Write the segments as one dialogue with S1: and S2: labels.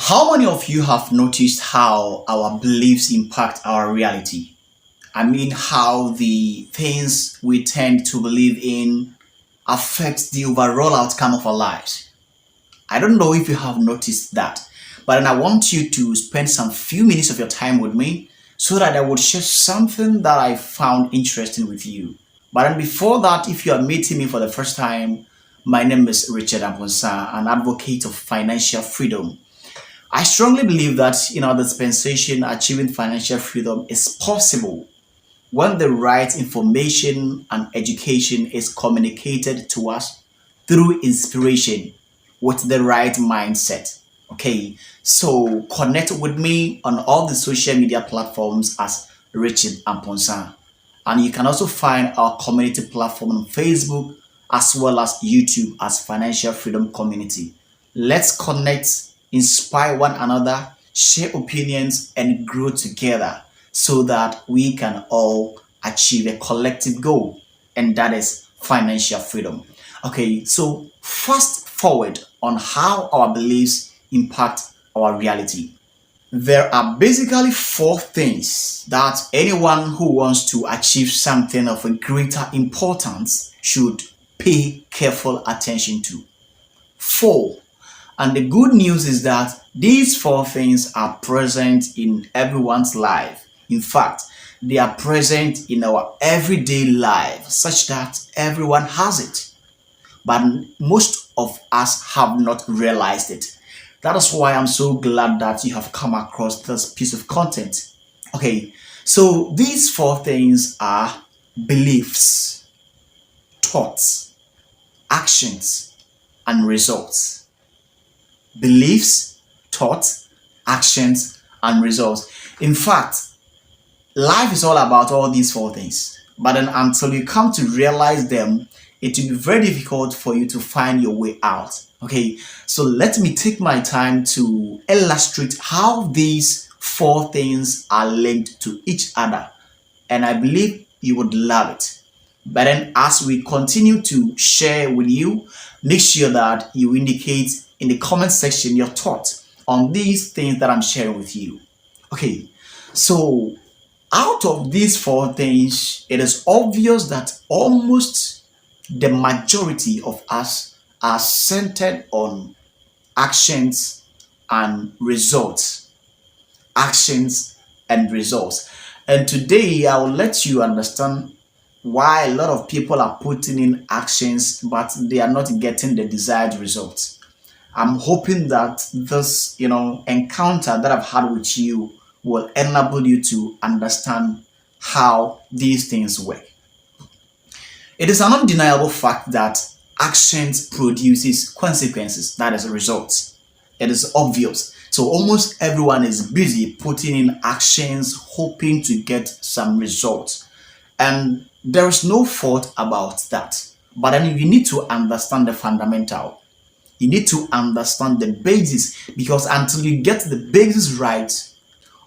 S1: How many of you have noticed how our beliefs impact our reality? I mean, how the things we tend to believe in affect the overall outcome of our lives. I don't know if you have noticed that, but then I want you to spend some few minutes of your time with me so that I would share something that I found interesting with you. But then before that, if you are meeting me for the first time, my name is Richard Amponsa, an advocate of financial freedom. I strongly believe that in our dispensation, achieving financial freedom is possible when the right information and education is communicated to us through inspiration with the right mindset. Okay, so connect with me on all the social media platforms as Richard Amponsa. And you can also find our community platform on Facebook as well as YouTube as Financial Freedom Community. Let's connect, inspire one another, share opinions, and grow together so that we can all achieve a collective goal, and that is financial freedom. Okay, so fast forward on how our beliefs impact our reality. There are basically four things that anyone who wants to achieve something of a greater importance should pay careful attention to. Four. And the good news is that these four things are present in everyone's life. In fact, they are present in our everyday life such that everyone has it. But most of us have not realized it. That is why I'm so glad that you have come across this piece of content. Okay, so these four things are beliefs, thoughts, actions, and results. Beliefs, thoughts, actions, and results. In fact, life is all about all these four things. But then until you come to realize them, it will be very difficult for you to find your way out. Okay, so let me take my time to illustrate how these four things are linked to each other. And I believe you would love it. But then as we continue to share with you, make sure that you indicate in the comment section your thoughts on these things that I'm sharing with you. Okay, so out of these four things, it is obvious that almost the majority of us are centered on actions and results. Actions and results. And today I will let you understand why a lot of people are putting in actions but they are not getting the desired results. I'm hoping that this, encounter that I've had with you will enable you to understand how these things work. It is an undeniable fact that actions produces consequences, that is results. It is obvious. So almost everyone is busy putting in actions hoping to get some results. And there is no fault about that. But then you need to understand the fundamental. You need to understand the basis, because until you get the basis right,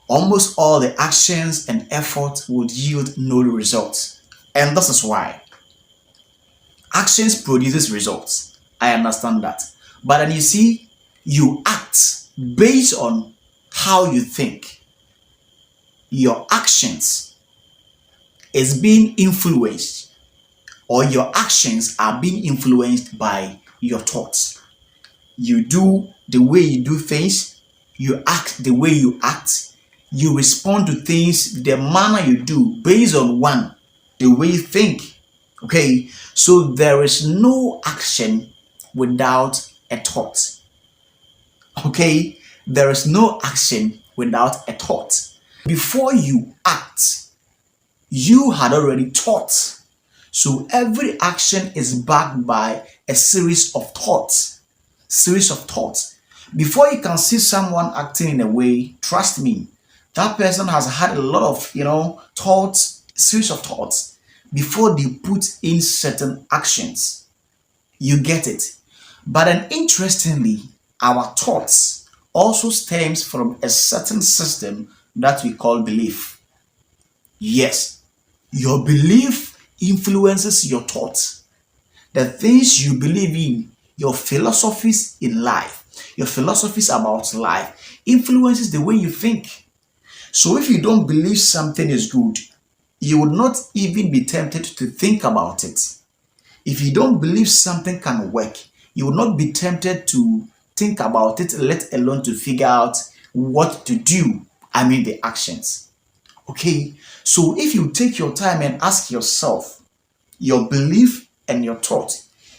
S1: almost all the actions and effort would yield no results. And this is why actions produces results. I understand that. But then you see, you act based on how you think. Your actions is being influenced, or your actions are being influenced by your thoughts. You do the way you do things, you act the way you act, you respond to things the manner you do based on one, the way you think. Okay, so there is no action without a thought. Okay, there is no action without a thought. Before you act, you had already thought. So every action is backed by a series of thoughts. Series of thoughts. Before you can see someone acting in a way, trust me, that person has had a lot of, thoughts, series of thoughts before they put in certain actions. You get it. But then interestingly, our thoughts also stems from a certain system that we call belief. Yes, your belief influences your thoughts. The things you believe in, your philosophies in life, your philosophies about life influences the way you think. So if you don't believe something is good, you would not even be tempted to think about it. If you don't believe something can work, you will not be tempted to think about it, let alone to figure out what to do. I mean, the actions. Okay, so if you take your time and ask yourself your belief and your thought,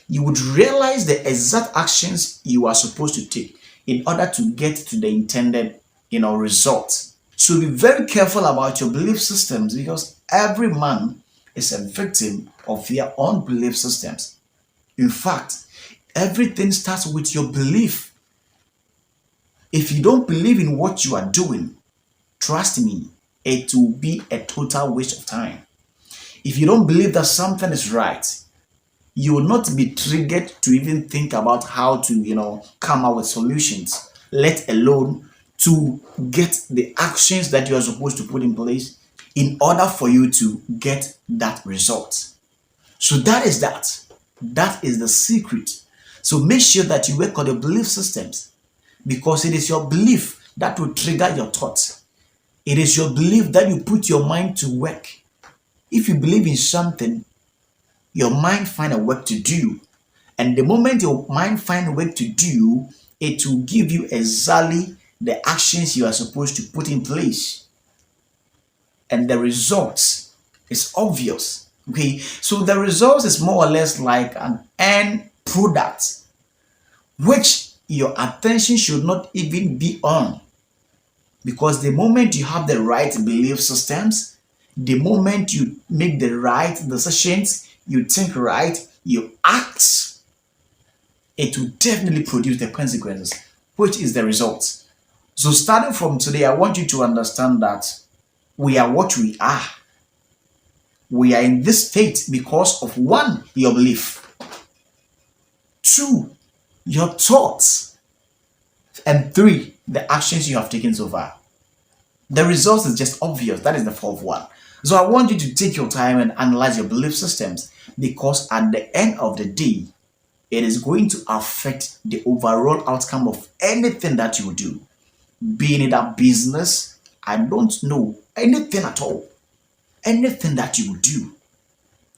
S1: you would realize the exact actions you are supposed to take in order to get to the intended, result. So be very careful about your belief systems because every man is a victim of their own belief systems. In fact, everything starts with your belief. If you don't believe in what you are doing, trust me, it will be a total waste of time. If you don't believe that something is right, you will not be triggered to even think about how to, come up with solutions, let alone to get the actions that you are supposed to put in place in order for you to get that result. So that is that. That is the secret. So make sure that you work on your belief systems because it is your belief that will trigger your thoughts. It is your belief that you put your mind to work. If you believe in something, your mind find a work to do. And the moment your mind find a work to do, it will give you exactly the actions you are supposed to put in place. And the results is obvious. Okay, so the results is more or less like an end product, which your attention should not even be on. Because the moment you have the right belief systems, the moment you make the right decisions, you think right, you act, it will definitely produce the consequences, which is the result. So starting from today, I want you to understand that we are what we are. We are in this state because of one, your belief, two, your thoughts, and three, the actions you have taken so far. The result is just obvious. That is the fourth one. So I want you to take your time and analyze your belief systems because at the end of the day, it is going to affect the overall outcome of anything that you do. Being in a business, I don't know, anything at all. Anything that you do,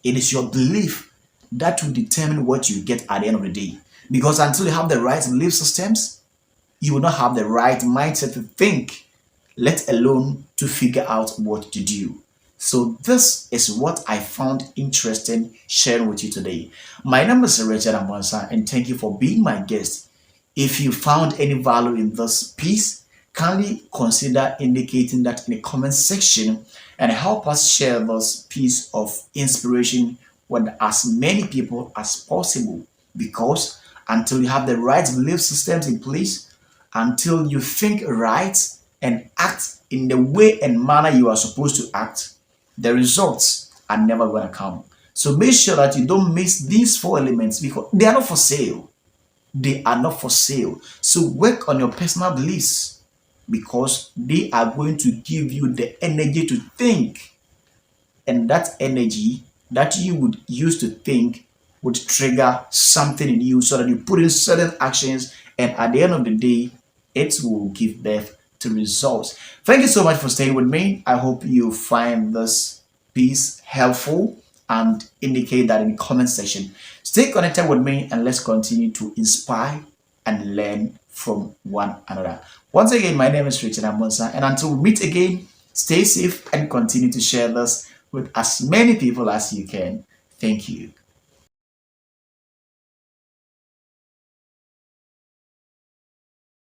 S1: it is your belief that will determine what you get at the end of the day. Because until you have the right belief systems, you will not have the right mindset to think, let alone to figure out what to do. So this is what I found interesting sharing with you today. My name is Richard Amonsa and thank you for being my guest. If you found any value in this piece, kindly consider indicating that in the comment section and help us share this piece of inspiration with as many people as possible. Because until you have the right belief systems in place, until you think right and act in the way and manner you are supposed to act, the results are never going to come. So make sure that you don't miss these four elements because they are not for sale. They are not for sale. So work on your personal beliefs because they are going to give you the energy to think. And that energy that you would use to think would trigger something in you so that you put in certain actions and at the end of the day, it will give birth to results. Thank you so much for staying with me. I hope you find this piece helpful and indicate that in the comment section. Stay connected with me and let's continue to inspire and learn from one another. Once again, my name is Richard Amonsa, and until we meet again, stay safe and continue to share this with as many people as you can. Thank you.